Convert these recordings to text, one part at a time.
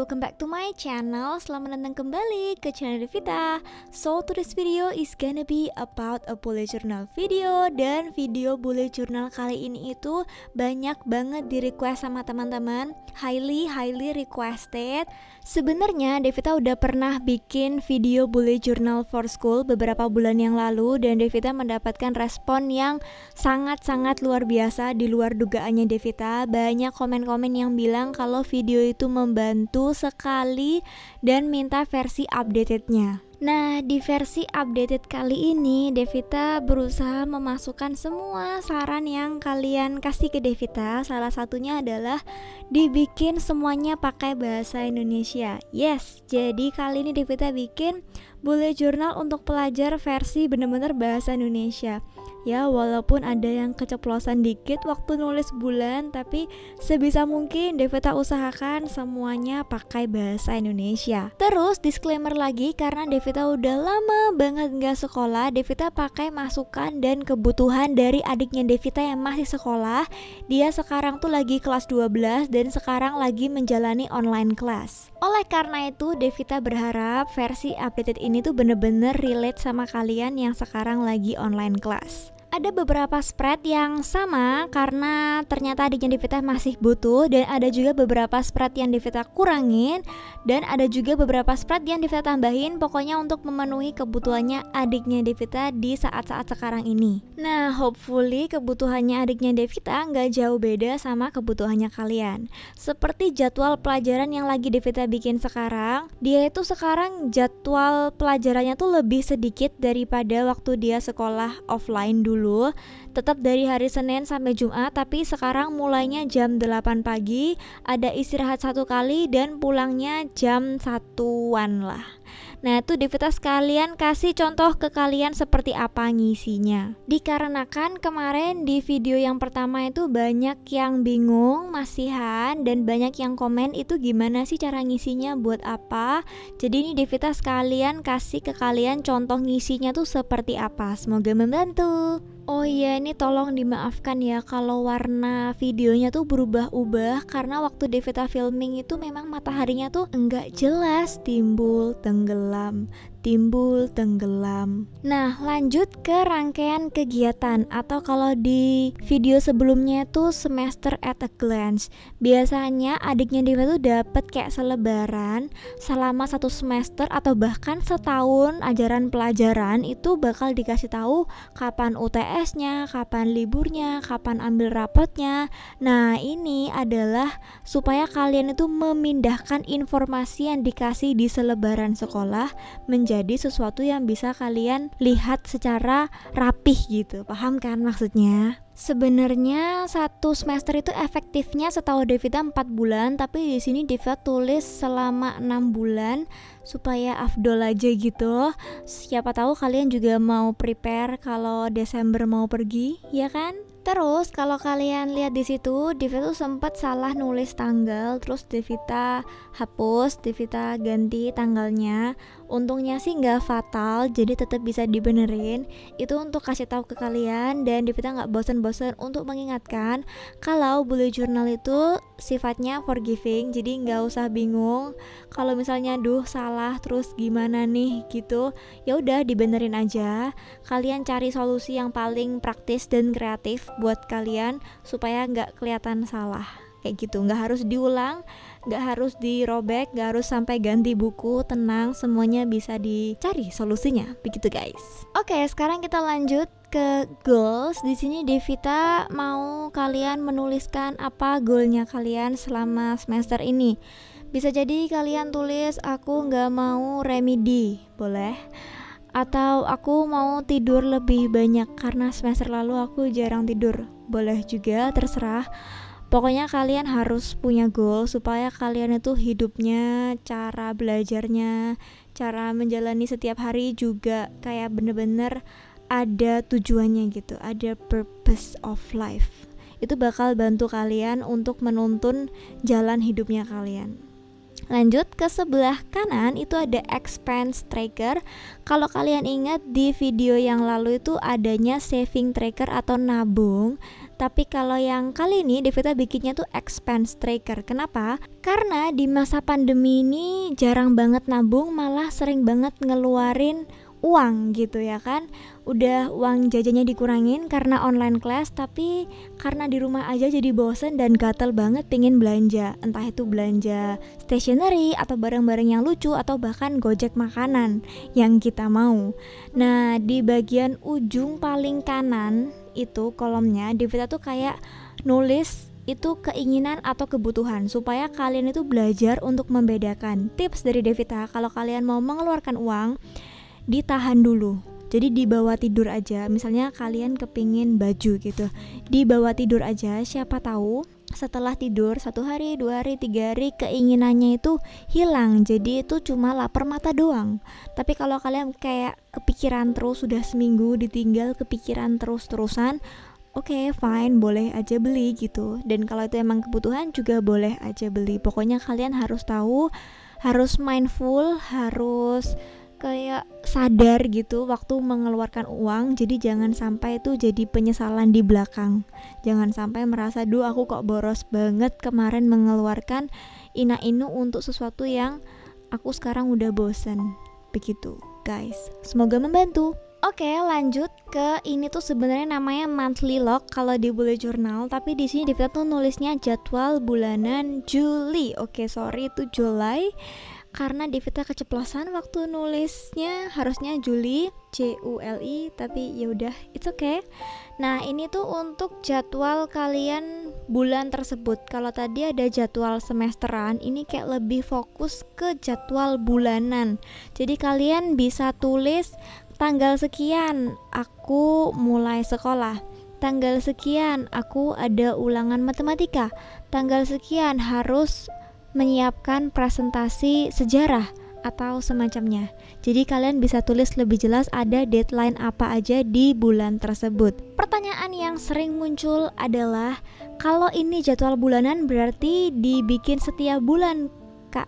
welcome back to my channel. Selamat datang kembali ke channel Devita. So today's video is gonna be about a bullet journal video. Dan video bullet journal kali ini itu banyak banget di request sama teman-teman, highly requested. Sebenarnya Devita udah pernah bikin video bullet journal for school beberapa bulan yang lalu, dan Devita mendapatkan respon yang sangat luar biasa, di luar dugaannya Devita. Banyak komen-komen yang bilang kalau video itu membantu sekali dan minta versi updatednya. Nah, di versi updated kali ini Devita berusaha memasukkan semua saran yang kalian kasih ke Devita. Salah satunya adalah dibikin semuanya pakai bahasa Indonesia. Yes, jadi kali ini Devita bikin bullet journal untuk pelajar versi bener-bener bahasa Indonesia. Ya, walaupun ada yang keceplosan dikit waktu nulis bulan, tapi sebisa mungkin Devita usahakan semuanya pakai bahasa Indonesia. Terus disclaimer lagi, karena Devita udah lama banget nggak sekolah, Devita pakai masukan dan kebutuhan dari adiknya Devita yang masih sekolah. Dia sekarang tuh lagi kelas 12 dan sekarang lagi menjalani online class. Oleh karena itu, Devita berharap versi updated ini tuh bener-bener relate sama kalian yang sekarang lagi online class. Ada beberapa spread yang sama karena ternyata adiknya Devita masih butuh, dan ada juga beberapa spread yang Devita kurangin, dan ada juga beberapa spread yang Devita tambahin, pokoknya untuk memenuhi kebutuhannya adiknya Devita di saat-saat sekarang ini. Nah, hopefully kebutuhannya adiknya Devita nggak jauh beda sama kebutuhannya kalian. Seperti jadwal pelajaran yang lagi Devita bikin sekarang, dia itu sekarang jadwal pelajarannya tuh lebih sedikit daripada waktu dia sekolah offline dulu. Tetap dari hari Senin sampai Jumat, tapi sekarang mulainya jam 8 pagi, ada istirahat 1 kali, dan pulangnya jam 1-an lah. Nah, itu Devita sekalian kasih contoh ke kalian seperti apa ngisinya. Dikarenakan kemarin di video yang pertama itu banyak yang bingung, masihan, dan banyak yang komen itu gimana sih cara ngisinya, buat apa. Jadi ini Devita sekalian kasih ke kalian contoh ngisinya tuh seperti apa. Semoga membantu. Oh iya, ini tolong dimaafkan ya kalau warna videonya tuh berubah-ubah, karena waktu Devita filming itu memang mataharinya tuh enggak jelas, timbul tenggelam. Nah, lanjut ke rangkaian kegiatan, atau kalau di video sebelumnya tuh semester at a glance. Biasanya adiknya Devita tuh dapat kayak selebaran selama 1 semester atau bahkan setahun ajaran pelajaran, itu bakal dikasih tahu kapan UTS-nya, kapan liburnya, kapan ambil rapotnya. Nah, ini adalah supaya kalian itu memindahkan informasi yang dikasih di selebaran sekolah menjadi sesuatu yang bisa kalian lihat secara rapih gitu. Paham kan maksudnya? Sebenarnya 1 semester itu efektifnya setahu Devita 4 bulan, tapi di sini Devita tulis selama 6 bulan supaya afdol aja gitu. Siapa tahu kalian juga mau prepare kalau Desember mau pergi, ya kan? Terus kalau kalian lihat di situ, Devita tuh sempat salah nulis tanggal, terus Devita hapus, Devita ganti tanggalnya. Untungnya sih nggak fatal, jadi tetap bisa dibenerin. Itu untuk kasih tahu ke kalian, dan Devita nggak bosan-bosan untuk mengingatkan kalau bullet journal itu sifatnya forgiving, jadi nggak usah bingung kalau misalnya salah terus gimana nih gitu. Ya udah dibenerin aja. Kalian cari solusi yang paling praktis dan kreatif buat kalian supaya nggak kelihatan salah kayak gitu. Nggak harus diulang, nggak harus dirobek, nggak harus sampai ganti buku. Tenang, semuanya bisa dicari solusinya, begitu guys. Oke, sekarang kita lanjut ke goals. Di sini Devita mau kalian menuliskan apa goalnya kalian selama semester ini. Bisa jadi kalian tulis aku nggak mau remedi, boleh. Atau aku mau tidur lebih banyak karena semester lalu aku jarang tidur, boleh juga, terserah. Pokoknya kalian harus punya goal supaya kalian itu hidupnya, cara belajarnya, cara menjalani setiap hari juga kayak bener-bener ada tujuannya gitu, ada purpose of life. Itu bakal bantu kalian untuk menuntun jalan hidupnya kalian. Lanjut ke sebelah kanan itu ada expense tracker. Kalau kalian ingat di video yang lalu itu adanya saving tracker atau nabung. Tapi kalau yang kali ini Devita bikinnya tuh expense tracker. Kenapa? Karena di masa pandemi ini jarang banget nabung, malah sering banget ngeluarin uang gitu ya kan. Udah uang jajannya dikurangin karena online class, tapi karena di rumah aja jadi bosen dan gatel banget pengen belanja. Entah itu belanja stationery atau barang-barang yang lucu atau bahkan gojek makanan yang kita mau. Nah, di bagian ujung paling kanan itu kolomnya Devita tuh kayak nulis itu keinginan atau kebutuhan supaya kalian itu belajar untuk membedakan. Tips dari Devita, kalau kalian mau mengeluarkan uang, ditahan dulu. Jadi dibawa tidur aja. Misalnya kalian kepingin baju gitu, dibawa tidur aja. Siapa tahu setelah tidur 1 hari, 2 hari, 3 hari keinginannya itu hilang. Jadi itu cuma lapar mata doang. Tapi kalau kalian kayak kepikiran terus, sudah seminggu ditinggal kepikiran terus-terusan, oke, fine, boleh aja beli gitu. Dan kalau itu emang kebutuhan juga boleh aja beli. Pokoknya kalian harus tahu, harus mindful, harus kayak sadar gitu waktu mengeluarkan uang. Jadi jangan sampai itu jadi penyesalan di belakang. Jangan sampai merasa, duh aku kok boros banget kemarin mengeluarkan ina-inu untuk sesuatu yang aku sekarang udah bosen. Begitu guys, semoga membantu. Oke, lanjut ke ini tuh sebenarnya namanya monthly log kalau di bullet journal, tapi di sini Devita tuh nulisnya jadwal bulanan Juli. Oke, sorry itu Julai. Karena Devita keceplosan waktu nulisnya, harusnya Juli, Juli, tapi yaudah, it's okay. Nah, ini tuh untuk jadwal kalian bulan tersebut. Kalau tadi ada jadwal semesteran, ini kayak lebih fokus ke jadwal bulanan. Jadi kalian bisa tulis tanggal sekian aku mulai sekolah, tanggal sekian aku ada ulangan matematika, tanggal sekian harus menyiapkan presentasi sejarah atau semacamnya. Jadi kalian bisa tulis lebih jelas ada deadline apa aja di bulan tersebut. Pertanyaan yang sering muncul adalah, kalau ini jadwal bulanan berarti dibikin setiap bulan, Kak?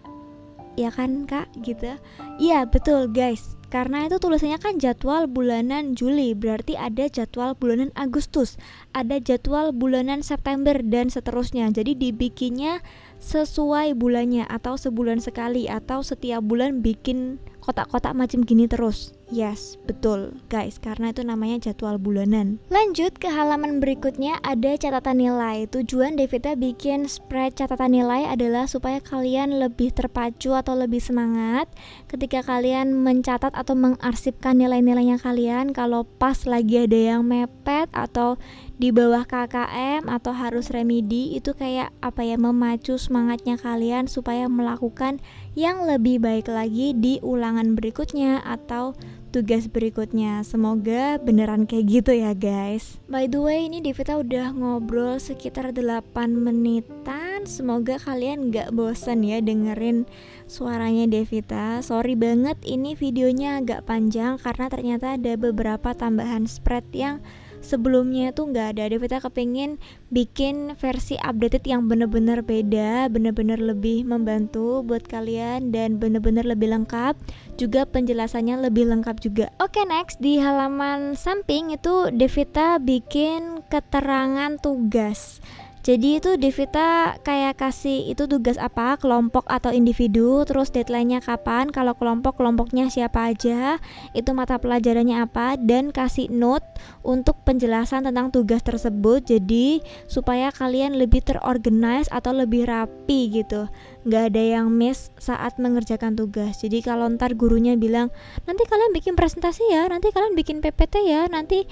Ya kan, Kak? Gitu. Iya, betul guys. Karena itu tulisannya kan jadwal bulanan Juli, berarti ada jadwal bulanan Agustus, ada jadwal bulanan September dan seterusnya. Jadi dibikinnya sesuai bulannya atau sebulan sekali atau setiap bulan bikin kotak-kotak macam gini terus. Yes, betul guys, karena itu namanya jadwal bulanan. Lanjut ke halaman berikutnya, ada catatan nilai. Tujuan Devita bikin spread catatan nilai adalah supaya kalian lebih terpacu atau lebih semangat ketika kalian mencatat atau mengarsipkan nilai-nilainya kalian. Kalau pas lagi ada yang mepet atau di bawah KKM atau harus remedi, itu kayak apa ya, memacu semangatnya kalian supaya melakukan yang lebih baik lagi di ulangan berikutnya atau tugas berikutnya. Semoga beneran kayak gitu ya guys. By the way, ini Devita udah ngobrol sekitar 8 menitan. Semoga kalian gak bosan ya dengerin suaranya Devita. Sorry banget ini videonya agak panjang karena ternyata ada beberapa tambahan spread yang sebelumnya tuh nggak ada. Devita kepingin bikin versi updated yang bener-bener beda, bener-bener lebih membantu buat kalian dan bener-bener lebih lengkap, juga penjelasannya lebih lengkap juga. Oke, next di halaman samping itu Devita bikin keterangan tugas. Jadi itu Devita kayak kasih itu tugas apa, kelompok atau individu, terus deadline-nya kapan, kalau kelompok, kelompoknya siapa aja, itu mata pelajarannya apa, dan kasih note untuk penjelasan tentang tugas tersebut. Jadi supaya kalian lebih terorganize atau lebih rapi gitu, nggak ada yang miss saat mengerjakan tugas. Jadi kalau ntar gurunya bilang, nanti kalian bikin presentasi ya, nanti kalian bikin PPT ya, nanti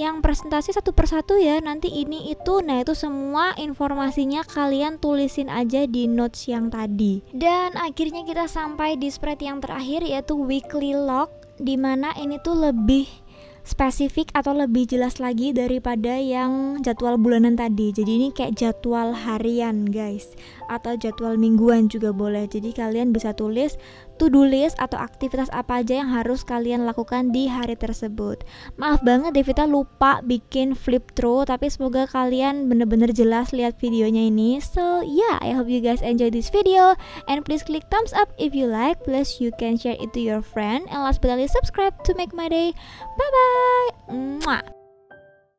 yang presentasi satu persatu ya, nanti ini itu. Nah, itu semua informasinya kalian tulisin aja di notes yang tadi. Dan akhirnya kita sampai di spread yang terakhir, yaitu weekly log, dimana ini tuh lebih spesifik atau lebih jelas lagi daripada yang jadwal bulanan tadi. Jadi ini kayak jadwal harian guys, atau jadwal mingguan juga boleh. Jadi kalian bisa tulis to-do list atau aktivitas apa aja yang harus kalian lakukan di hari tersebut. Maaf banget Devita lupa bikin flip through, tapi semoga kalian bener-bener jelas lihat videonya ini. So yeah, I hope you guys enjoy this video, and please click thumbs up if you like, plus you can share it to your friend, and last but not least subscribe to make my day. Bye bye. Mwah.